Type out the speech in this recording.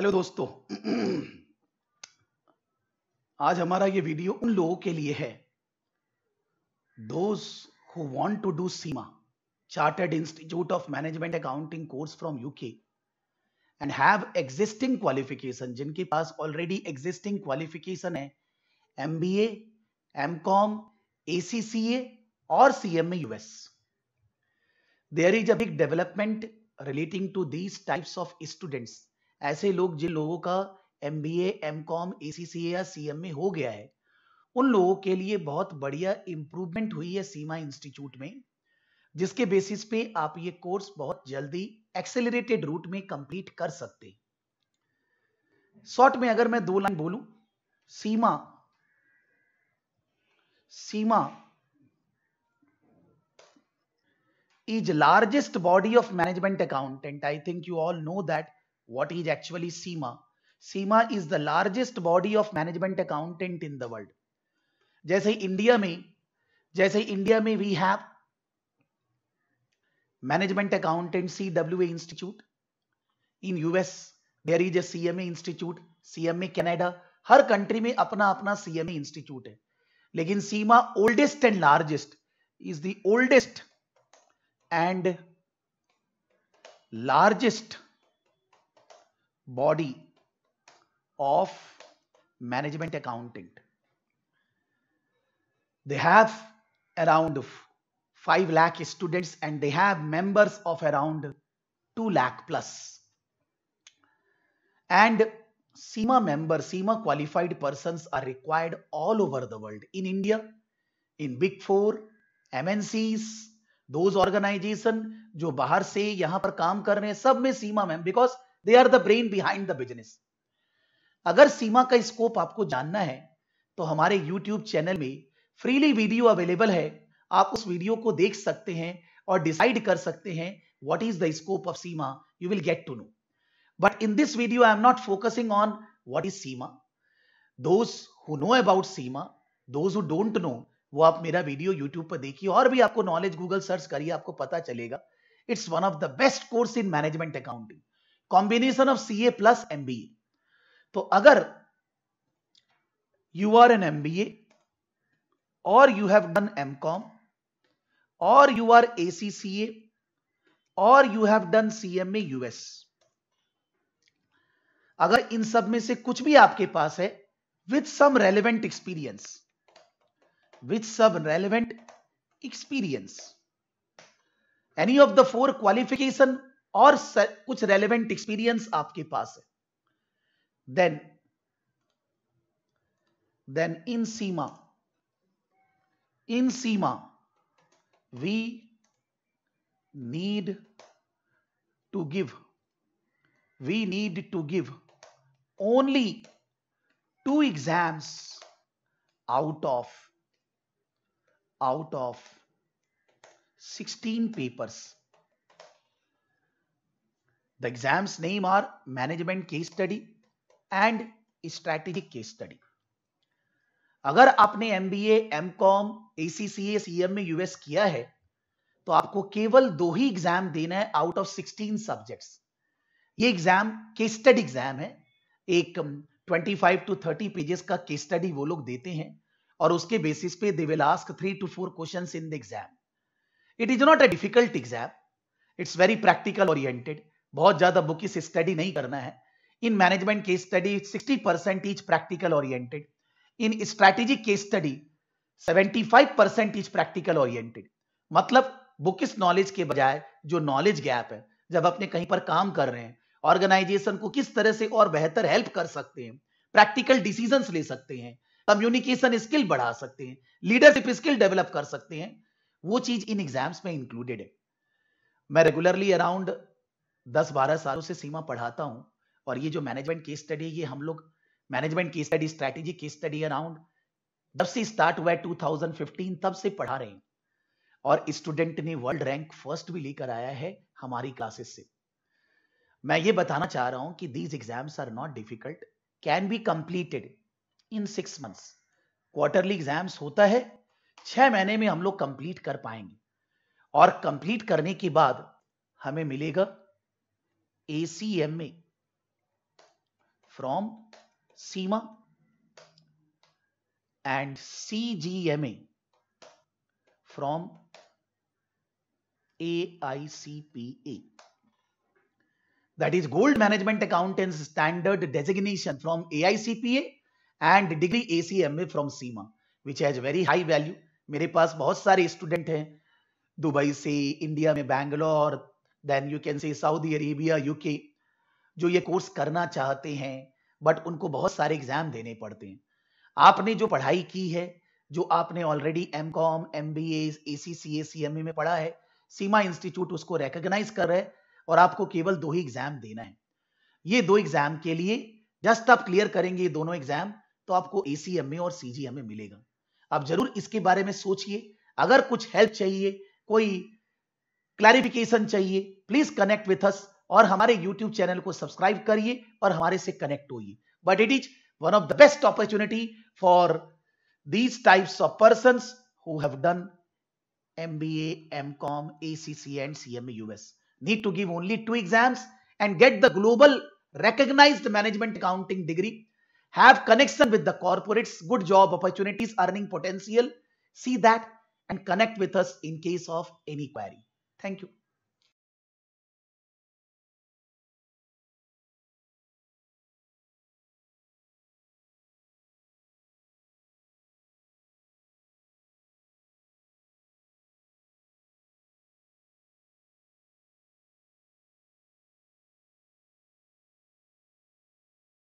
Hello दोस्तों। आज हमारा ये वीडियो उन लोगों के लिए है those who want to do CIMA, Chartered Institute of Management Accounting course from UK and have existing qualification, जिनके पास already existing qualification है MBA, MCOM, ACCA और CMA US. There is a big development relating to these types of students. ऐसे लोग जिन लोगों का MBA, MCOM, ACCA या CMA हो गया है, उन लोगों के लिए बहुत बढ़िया इंप्रूवमेंट हुई है सीमा इंस्टीट्यूट में, जिसके बेसिस पे आप ये कोर्स बहुत जल्दी एक्सेलरेटेड रूट में कंप्लीट कर सकते हैं। शॉर्ट में अगर मैं 2 लाइन बोलूं, सीमा is largest body of management accountant. I think you all know that what is actually CIMA. CIMA is the largest body of management accountant in the world. जैसे India में we have management accountant CWA institute. In US there is a CMA institute, CMA Canada. हर country में अपना अपना CMA institute है, लेकिन CIMA oldest and largest is the oldest and largest body of management accountant. They have around 5 lakh students and they have members of around 2 lakh plus. And CIMA qualified persons are required all over the world. In India, in Big Four, MNCs, those organisation जो बाहर से यहां पर काम कर रहे हैं, सब में सीमा में, because they are the brain behind the business. अगर सीमा का स्कोप आपको जानना है तो हमारे यूट्यूब चैनल में फ्रीली वीडियो अवेलेबल है, आप उस वीडियो को देख सकते हैं और डिसाइड कर सकते हैं what is the scope of CIMA, you will get to know. But in this video I am not focusing on what is CIMA. Those who know about CIMA, those who don't know, वो आप मेरा video YouTube पर देखिए और भी आपको knowledge Google search करिए, आपको पता चलेगा। It's one of the best course in management accounting, combination of CA plus MBA। तो अगर यू आर एन MBA और यू हैव डन MCOM और यू आर ACCA और you have done CMA US, अगर इन सब में से कुछ भी आपके पास है with some relevant experience, with some relevant experience, any of the 4 qualification और कुछ relevant experience आपके पास है, then in CIMA we need to give only 2 exams out of 16 papers. The exams name are management case study and strategic case study. अगर आपने MBA, MCOM, ACCA, CMA US किया है तो आपको केवल 2 ही एग्जाम देना है आउट ऑफ 16 सब्जेक्ट्स। ये एग्जाम केस स्टडी एग्जाम है, एक 25 to 30 पेजेस का केस स्टडी वो लोग देते हैं और उसके बेसिस पे they will ask 3 to 4 questions in the exam. It is not a difficult exam, it's very practical oriented, बहुत ज्यादा बुकिश स्टडी नहीं करना है। In management case study 60% is practical oriented, in strategic case study 75% is practical oriented. मतलब bookish knowledge के बजाय जो knowledge gap है, जब अपने कहीं पर काम कर रहे हैं, ऑर्गेनाइजेशन को किस तरह से और बेहतर हेल्प कर सकते हैं, प्रैक्टिकल डिसीजंस ले सकते हैं, कम्युनिकेशन स्किल बढ़ा सकते हैं, लीडरशिप स्किल डेवलप कर सकते हैं, वो चीज इन एग्जाम्स में इंक्लूडेड है। मैं रेगुलरली अराउंड 10-12 सालों से सीमा पढ़ाता हूं और ये जो मैनेजमेंट केस स्टडी, ये हम लोग management case study, strategic case study around जब से स्टार्ट हुआ है 2015 तब से पढ़ा रहे हैं और स्टूडेंट ने वर्ल्ड रैंक फर्स्ट भी लेकर आया है हमारी क्लासेस से। मैं ये बताना चाह रहा हूं कि these exams are not difficult, can be completed in 6 months। Quarterly exams होता है, 6 महीने में हम लोग कंप्लीट कर पाएंगे और कंप्लीट करने के बाद हमें मिलेगा ACMA from SEMA and CGMA from AICPA. That is Gold Management Accountants Standard Designation from AICPA and Degree ACMA from SEMA, which has very high value. मेरे पास बहुत सारे स्टूडेंट हैं दुबई से, इंडिया में Bangalore, then you can say Saudi Arabia, UK, जो ये course करना चाहते हैं बट उनको बहुत सारे एग्जाम देने पड़ते हैं। आपने जो पढ़ाई की है, जो आपने already MCom, MBA, ACCA, CMA में पढ़ा है, सीमा इंस्टीट्यूट उसको रिकॉग्नाइज कर रहा है और आपको केवल 2 ही एग्जाम देना है। ये 2 एग्जाम के लिए जस्ट आप क्लियर करेंगे ये दोनों एग्जाम तो आपको एसीएमए और सीजीएमए मिलेगा। आप जरूर इसके बारे में सोचिए। अगर कुछ हेल्प चाहिए, कोई क्लैरिफिकेशन चाहिए, प्लीज कनेक्ट विथ अस और हमारे यूट्यूब चैनल को सब्सक्राइब करिए और हमारे से कनेक्ट होइए। But it is one of the best opportunity for these types of persons who have done MBA, MCOM, ACC and CMA US. Need to give only 2 exams and get the global recognized management accounting degree. Have connection with the corporates, good job opportunities, earning potential. See that and connect with us in case of any query. Thank you.